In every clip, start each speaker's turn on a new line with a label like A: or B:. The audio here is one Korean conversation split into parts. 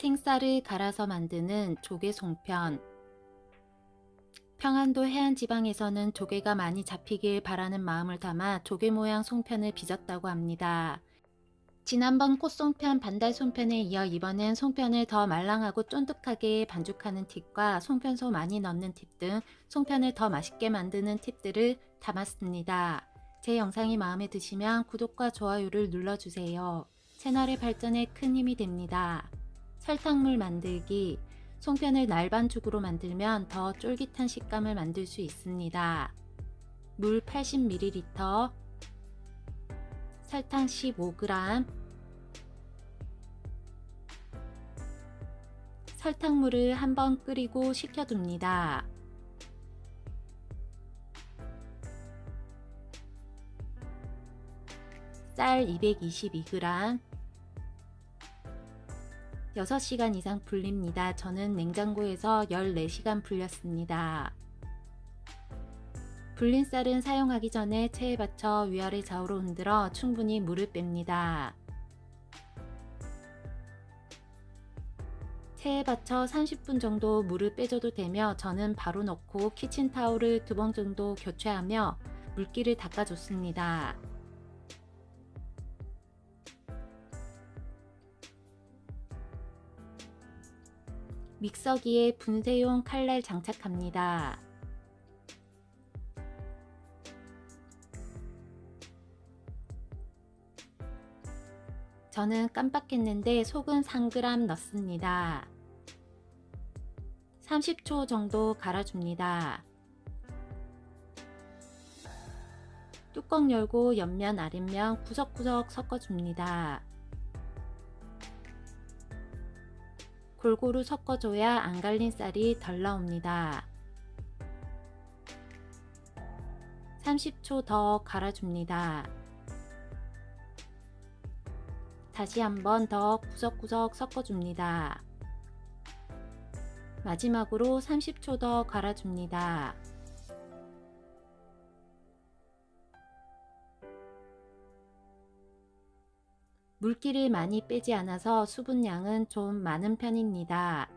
A: 생쌀을 갈아서 만드는 조개 송편. 평안도 해안지방에서는 조개가 많이 잡히길 바라는 마음을 담아 조개 모양 송편을 빚었다고 합니다. 지난번 꽃송편, 반달송편에 이어 이번엔 송편을 더 말랑하고 쫀득하게 반죽하는 팁과 송편소 많이 넣는 팁 등 송편을 더 맛있게 만드는 팁들을 담았습니다. 제 영상이 마음에 드시면 구독과 좋아요를 눌러주세요. 채널의 발전에 큰 힘이 됩니다. 설탕물 만들기. 송편을 날반죽으로 만들면 더 쫄깃한 식감을 만들 수 있습니다. 물 80ml, 설탕 15g, 설탕물을 한번 끓이고 식혀둡니다. 쌀 222g, 6시간 이상 불립니다. 저는 냉장고에서 14시간 불렸습니다. 불린 쌀은 사용하기 전에 체에 받쳐 위아래 좌우로 흔들어 충분히 물을 뺍니다. 체에 받쳐 30분 정도 물을 빼줘도 되며 저는 바로 넣고 키친타올을 2번 정도 교체하며 물기를 닦아줬습니다. 믹서기에 분쇄용 칼날 장착합니다. 저는 깜빡했는데 소금 3g 넣습니다. 30초 정도 갈아줍니다. 뚜껑 열고 옆면 아랫면 구석구석 섞어줍니다. 골고루 섞어줘야 안 갈린 쌀이 덜 나옵니다. 30초 더 갈아줍니다. 다시 한번 더 구석구석 섞어줍니다. 마지막으로 30초 더 갈아줍니다. 물기를 많이 빼지 않아서 수분량은 좀 많은 편입니다.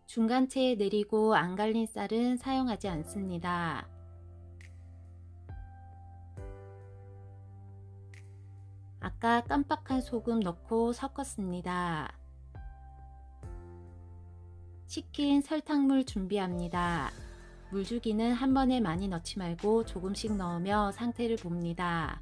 A: 중간체에 내리고 안 갈린 쌀은 사용하지 않습니다. 아까 깜빡한 소금 넣고 섞었습니다. 식힌 설탕물 준비합니다. 물주기는 한 번에 많이 넣지 말고 조금씩 넣으며 상태를 봅니다.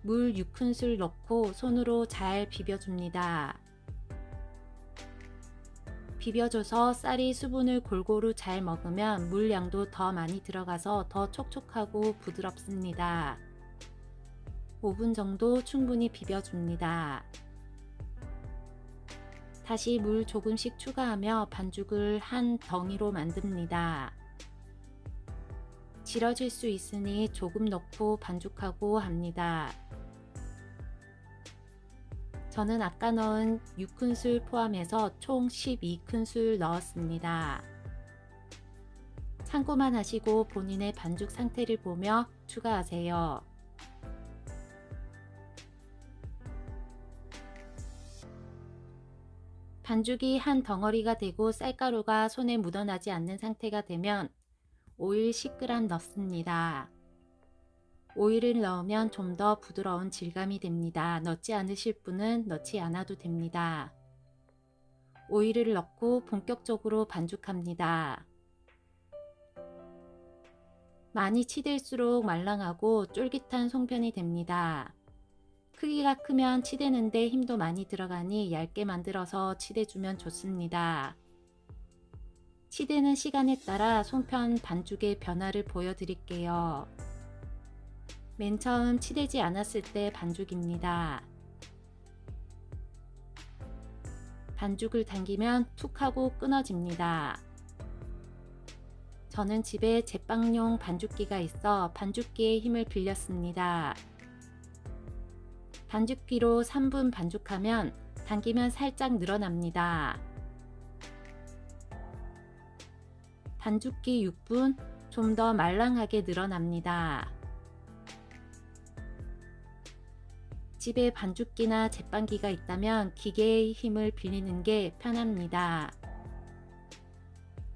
A: 물 6큰술 넣고 손으로 잘 비벼줍니다. 비벼줘서 쌀이 수분을 골고루 잘 먹으면 물 양도 더 많이 들어가서 더 촉촉하고 부드럽습니다. 5분 정도 충분히 비벼줍니다. 다시 물 조금씩 추가하며 반죽을 한 덩이로 만듭니다. 질어질 수 있으니 조금 넣고 반죽하고 합니다. 저는 아까 넣은 6큰술 포함해서 총 12큰술 넣었습니다. 참고만 하시고 본인의 반죽 상태를 보며 추가하세요. 반죽이 한 덩어리가 되고 쌀가루가 손에 묻어나지 않는 상태가 되면 오일 10g 넣습니다. 오일을 넣으면 좀 더 부드러운 질감이 됩니다. 넣지 않으실 분은 넣지 않아도 됩니다. 오일을 넣고 본격적으로 반죽합니다. 많이 치댈수록 말랑하고 쫄깃한 송편이 됩니다. 크기가 크면 치대는데 힘도 많이 들어가니 얇게 만들어서 치대주면 좋습니다. 치대는 시간에 따라 송편 반죽의 변화를 보여드릴게요. 맨 처음 치대지 않았을 때 반죽입니다. 반죽을 당기면 툭 하고 끊어집니다. 저는 집에 제빵용 반죽기가 있어 반죽기의 힘을 빌렸습니다. 반죽기로 3분 반죽하면 당기면 살짝 늘어납니다. 반죽기 6분, 좀 더 말랑하게 늘어납니다. 집에 반죽기나 제빵기가 있다면 기계의 힘을 빌리는 게 편합니다.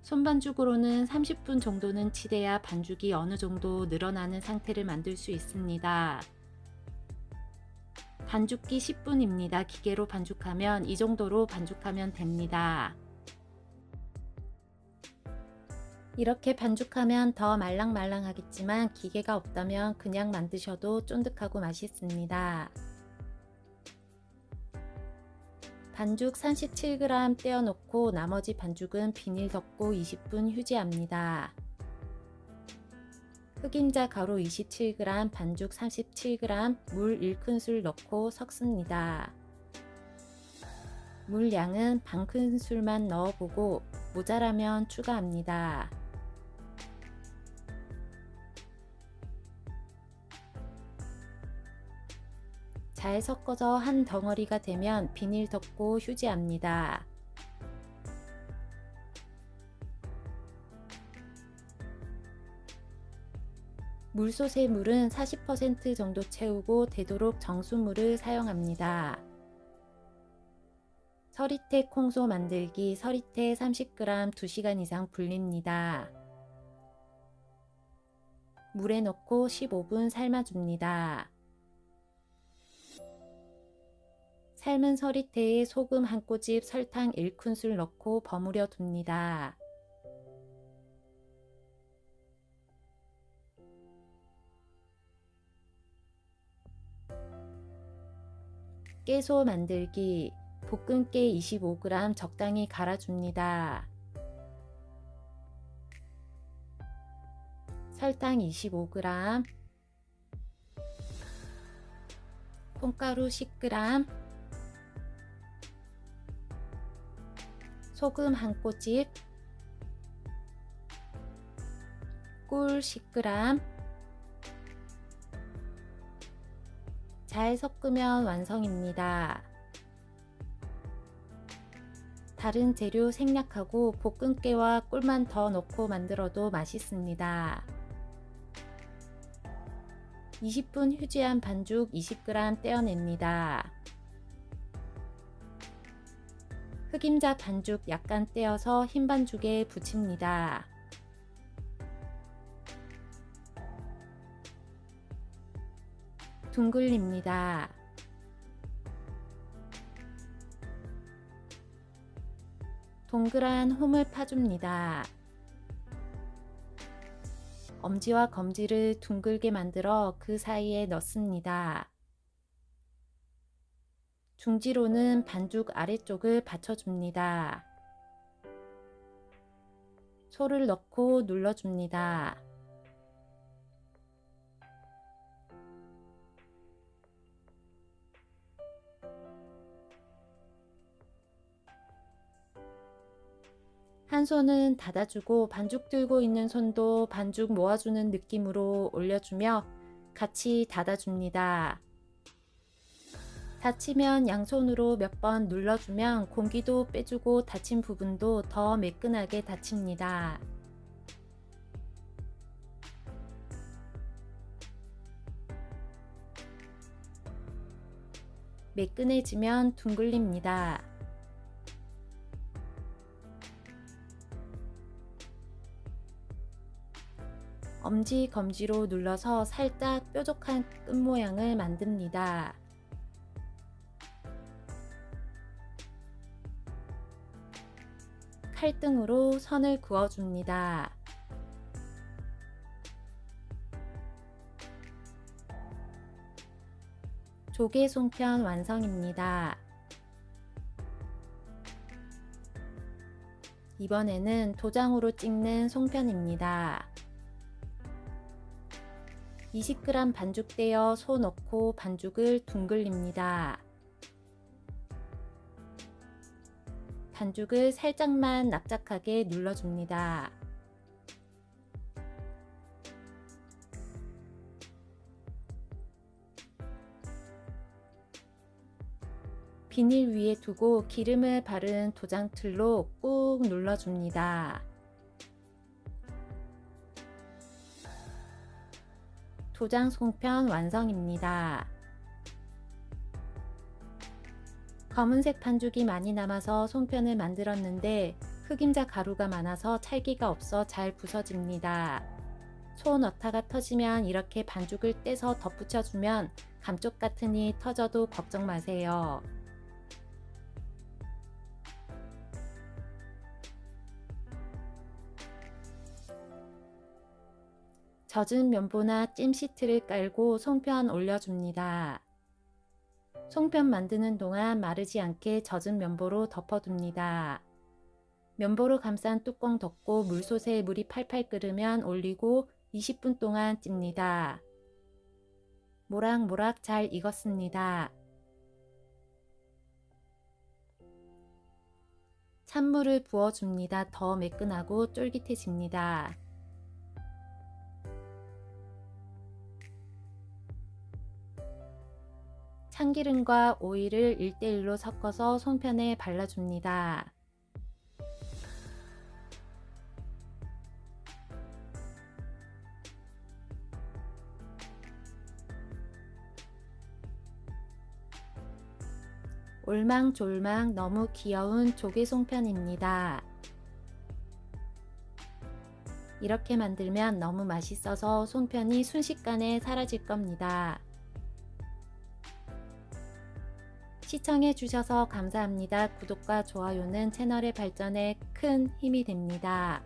A: 손반죽으로는 30분 정도는 치대야 반죽이 어느 정도 늘어나는 상태를 만들 수 있습니다. 반죽기 10분입니다. 기계로 반죽하면 이 정도로 반죽하면 됩니다. 이렇게 반죽하면 더 말랑말랑하겠지만 기계가 없다면 그냥 만드셔도 쫀득하고 맛있습니다. 반죽 37g 떼어놓고 나머지 반죽은 비닐 덮고 20분 휴지합니다. 흑임자 가루 27g, 반죽 37g, 물 1큰술 넣고 섞습니다. 물 양은 반 큰술만 넣어보고 모자라면 추가합니다. 잘 섞어서 한 덩어리가 되면 비닐 덮고 휴지합니다. 물솥의 물은 40% 정도 채우고 되도록 정수물을 사용합니다. 서리태 콩소 만들기. 서리태 30g 2시간 이상 불립니다. 물에 넣고 15분 삶아줍니다. 삶은 서리태에 소금 한 꼬집, 설탕 1큰술 넣고 버무려 둡니다. 깨소 만들기. 볶은 깨 25g 적당히 갈아줍니다. 설탕 25g, 콩가루 10g, 소금 한 꼬집, 꿀 10g. 잘 섞으면 완성입니다. 다른 재료 생략하고 볶은 깨와 꿀만 더 넣고 만들어도 맛있습니다. 20분 휴지한 반죽 20g 떼어냅니다. 흑임자 반죽 약간 떼어서 흰 반죽에 붙입니다. 둥글립니다. 동그란 홈을 파줍니다. 엄지와 검지를 둥글게 만들어 그 사이에 넣습니다. 중지로는 반죽 아래쪽을 받쳐줍니다. 소를 넣고 눌러줍니다. 한 손은 닫아주고 반죽 들고 있는 손도 반죽 모아주는 느낌으로 올려주며 같이 닫아줍니다. 닫히면 양손으로 몇 번 눌러주면 공기도 빼주고 닫힌 부분도 더 매끈하게 닫힙니다. 매끈해지면 둥글립니다. 엄지, 검지로 눌러서 살짝 뾰족한 끝 모양을 만듭니다. 칼등으로 선을 그어줍니다. 조개 송편 완성입니다. 이번에는 도장으로 찍는 송편입니다. 20g 반죽 떼어 소 넣고 반죽을 둥글립니다. 반죽을 살짝만 납작하게 눌러줍니다. 비닐 위에 두고 기름을 바른 도장틀로 꾹 눌러줍니다. 도장 송편 완성입니다. 검은색 반죽이 많이 남아서 송편을 만들었는데 흑임자 가루가 많아서 찰기가 없어 잘 부서집니다. 손 어타가 터지면 이렇게 반죽을 떼서 덧붙여주면 감쪽 같으니 터져도 걱정 마세요. 젖은 면보나 찜 시트를 깔고 송편 올려줍니다. 송편 만드는 동안 마르지 않게 젖은 면보로 덮어둡니다. 면보로 감싼 뚜껑 덮고 물솥에 물이 팔팔 끓으면 올리고 20분 동안 찝니다. 모락모락 잘 익었습니다. 찬물을 부어줍니다. 더 매끈하고 쫄깃해집니다. 참기름과 오일을 1:1로 섞어서 송편에 발라줍니다. 올망졸망 너무 귀여운 조개 송편입니다. 이렇게 만들면 너무 맛있어서 송편이 순식간에 사라질 겁니다. 시청해 주셔서 감사합니다. 구독과 좋아요는 채널의 발전에 큰 힘이 됩니다.